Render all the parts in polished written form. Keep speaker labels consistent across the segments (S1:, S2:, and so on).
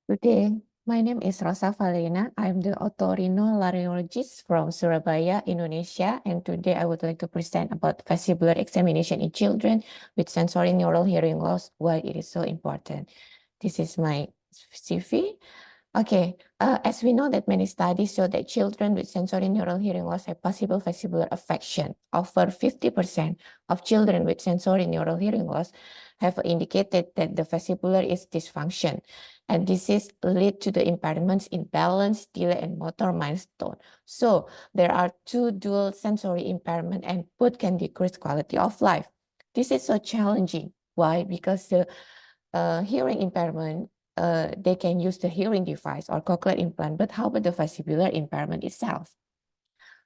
S1: Good day. My name is Rosa Falerina. I'm the otorhinolaryngologist from Surabaya, Indonesia, and today I would like to present about vestibular examination in children with sensory neural hearing loss, why it is so important. This is my CV. Okay, as we know that many studies show that children with sensory neural hearing loss have possible vestibular affection. Over 50% of children with sensory neural hearing loss have indicated that the vestibular is dysfunction. And this is lead to the impairments in balance, delay, and motor milestone. So there are two dual sensory impairment and both can decrease quality of life. This is so challenging. Why? Because the hearing impairment they can use the hearing device or cochlear implant, but how about the vestibular impairment itself?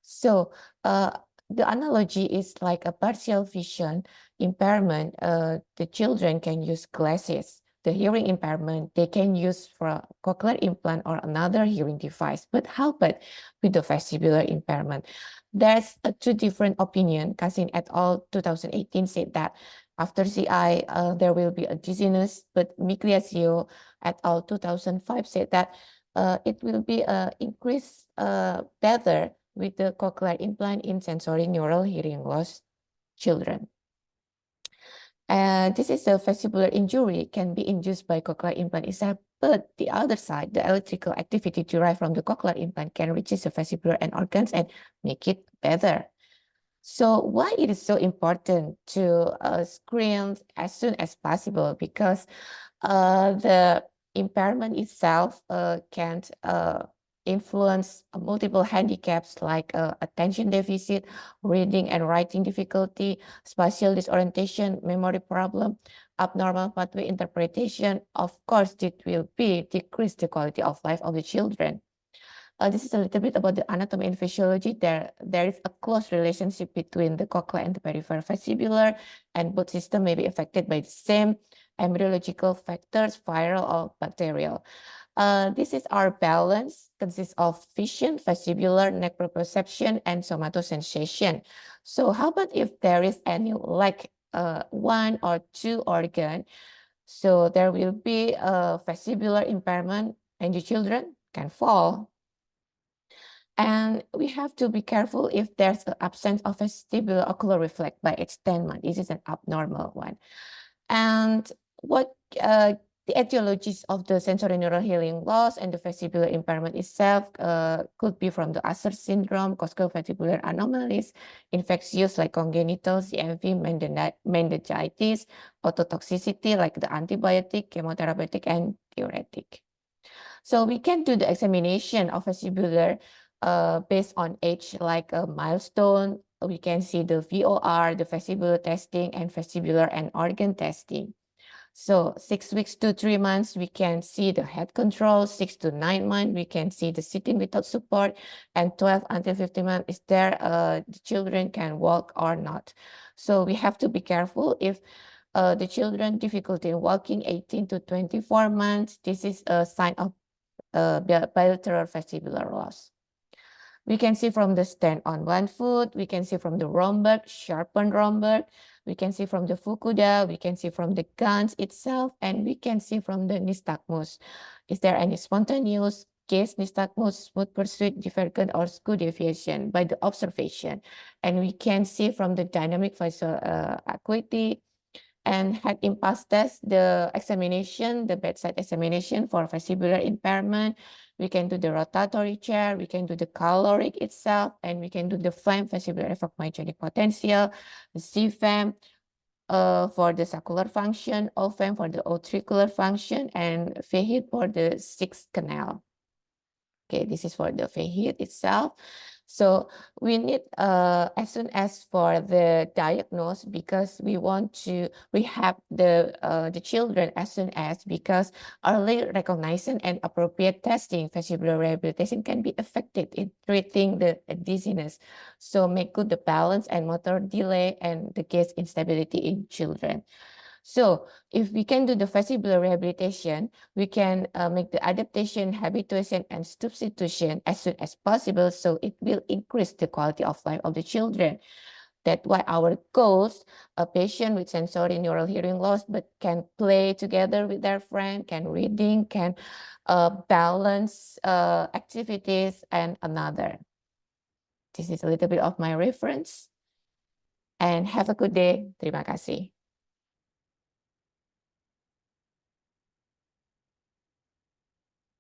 S1: So the analogy is like a partial vision impairment. The children can use glasses. The hearing impairment, they can use for a cochlear implant or another hearing device. But how about with the vestibular impairment? There's two different opinion. Kasin et al. 2018 said that after CI, there will be a dizziness, but Migliaccio et al. 2005 said that it will be increase better with the cochlear implant in sensory neural hearing loss children. This is a vestibular injury can be induced by cochlear implant itself, but the other side, the electrical activity derived from the cochlear implant can reach the vestibular end organs and make it better. So why it is so important to screen as soon as possible? Because the impairment itself can influence multiple handicaps like attention deficit, reading and writing difficulty, spatial disorientation, memory problem, abnormal pathway interpretation. Of course, it will be decrease the quality of life of the children. This is a little bit about the anatomy and physiology. There is a close relationship between the cochlea and the peripheral vestibular, and both systems may be affected by the same embryological factors, viral or bacterial. This is our balance, consists of vision, vestibular, neck proprioception, and somatosensation. So how about if there is any lack one or two organ? So there will be a vestibular impairment and the children can fall. And we have to be careful if there's an absence of vestibular ocular reflex by extendment. This is an abnormal one. And what the etiologies of the sensory neural hearing loss and the vestibular impairment itself could be from the Usher syndrome, vestibular anomalies, infectious like congenital, CMV, meningitis, ototoxicity like the antibiotic, chemotherapeutic, and diuretic. So we can do the examination of vestibular based on age, like a milestone. We can see the VOR, the vestibular testing, and vestibular and organ testing. So 6 weeks to 3 months, we can see the head control. 6 to 9 months, we can see the sitting without support. And 12 until 15 months, is there the children can walk or not. So we have to be careful if the children difficulty in walking 18 to 24 months. This is a sign of bilateral vestibular loss. We can see from the stand on one foot, we can see from the Romberg, sharpened Romberg, we can see from the Fukuda, we can see from the guns itself, and we can see from the nystagmus. Is there any spontaneous case, nystagmus, smooth pursuit, divergent, or skew deviation by the observation? And we can see from the dynamic visual acuity, and had impulse test, the examination, the bedside examination for vestibular impairment. We can do the rotatory chair, we can do the caloric itself, and we can do the FAM, vestibular effect myogenic potential, the CFAM for the saccular function, OFAM for the ventricular function, and VHD for the sixth canal. Okay, this is for the VHD itself. So we need as soon as for the diagnose, because we want to rehab the children as soon as, because early recognition and appropriate testing vestibular rehabilitation can be effective in treating the dizziness. So make good the balance and motor delay and the gaze instability in children. So if we can do the vestibular rehabilitation, we can make the adaptation, habituation, and substitution as soon as possible. So it will increase the quality of life of the children. That's why our goals, a patient with sensory neural hearing loss, but can play together with their friend, can reading, can balance activities and another. This is a little bit of my reference. And have a good day. Terima kasih.